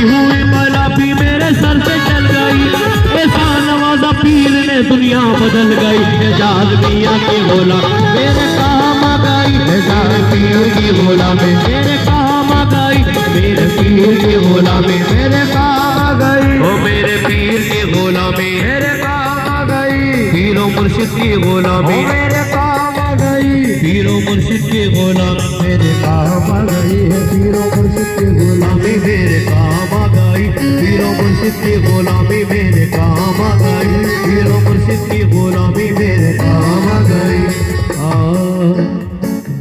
हुई बला भी मेरे सर से चल गई, ऐसा नवाजा पीर ने दुनिया बदल गई। एजाज मियां की गुलाम मेरे काम आ गई, एजाज पीर की गुलाम मेरे काम आ गई, मेरे पीर की गुलाम मेरे काम आ गई। ओ मेरे पीर की गुलाम मेरे काम आ गई, पीरो मुर्शिद की गुलामी मेरे काम आ गई, पीरो मुर्शिद की गुलाम मेरे काम आ गई है, पीरो मुर्शिद की गुलामी मेरे काम आ गई, पीरो मुर्शिद की गुलामी मेरे काम आ गई, पीरो मुर्शिद की गुलामी मेरे काम आ गई।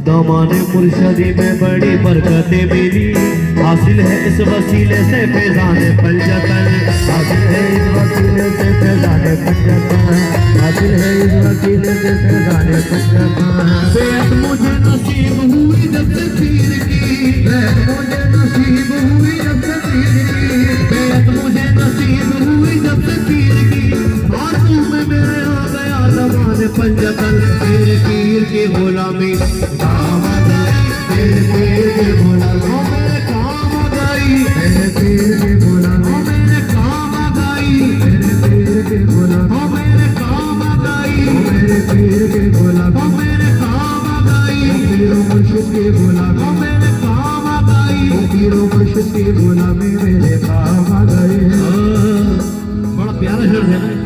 दामाने मुर्शदी में बड़ी बरकतें मिली, हासिल है इस वसीले से फैज़ाने पंजतन, हासिल है इस वसीले से फैज़ाने पंजतन, हासिल है इस वसीले से फैज़ाने पंजतन। बेअत मुझे नसीब हुई जब से पीर की, बेअत मुझे नसीब हुई जब से पीर की, बेअत मुझे नसीब हुई जब से पीर की, आंसू में मेरे आ गया ज़माने पंजतन। मेरे पीर की गुलामी काम आ गई, मेरे पीर की गुलामी मेरे काम आ गई, मेरे पीर की गुलामी मेरे काम आ गई, मेरे पीर की गुलामी मेरे काम आ गई, मेरे पीर की गुलामी मेरे काम आ गई, पीरो मुर्शिद की गुलामी मेरे काम आ गई, पीरो मुर्शिद की गुलामी मेरे काम आ गई। बड़ा प्यारा शेर है ना।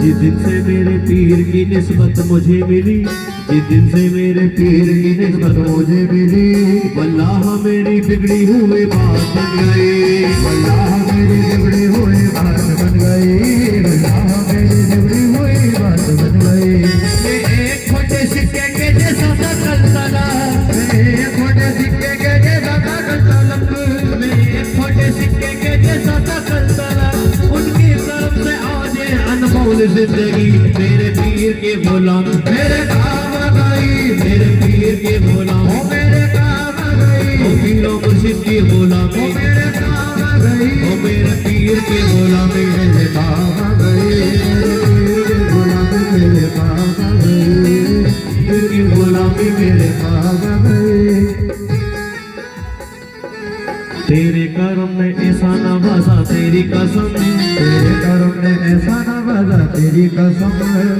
जिस दिन से मेरे पीर की निस्बत मुझे मिली, जिस दिन से मेरे पीर की निस्बत मुझे मिली, वल्लाह मेरी बिगड़ी हुई बात बन गई, वल्लाह मेरी बिगड़ी हुई बात बन गई, वल्लाह मेरी बिगड़ी हुई बात बन गई। मैं एक खोटे सिक्के के जैसा था कलतला, मैं एक खोटे सिक्के के जैसा था कलतला, मैं एक खोटे सिक्के के जैसा था कलतला, उनकी तरफ से आज अनमोल जिंदगी मेरे पीर के गुलाम मेरे काम आ गई, मेरे पीर के गुलाम मेरे काम आ गई, ओ पीरो मुर्शिद की गुलामी मेरे काम आ गई, ओ मेरे पीर के गुलामी मेरे काम आ गई, मेरे पीर के गुलामी मेरे काम आ गई, पीर की गुलामी मेरे काम आ गई। तेरे करम ने ऐसा नवाजा तेरी कसम, तेरे करम ने ऐसा नवाजा तेरी कसम,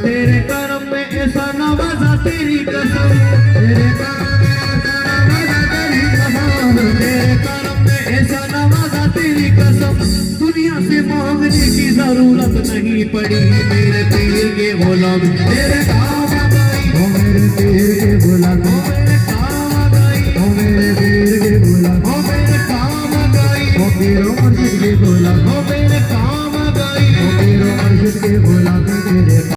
तेरे करम ने ऐसा नवाजा तेरी कसम, तेरे करम ने ऐसा नवाजा तेरी कसम, तेरे करम ने ऐसा नवाजा तेरी कसम। दुनिया से मांगने की जरूरत नहीं पड़ी, मेरे पीर के गुलाम मेरे काम आ गई, ओ मेरे पीर के गुलाम मेरे काम आ गई, ओ मेरे पीर के गुलाम मेरे काम आ गई, ओ पीरो मुर्शिद के गुलाम मेरे काम आ गई, ओ पीरो मुर्शिद के गुलाम मेरे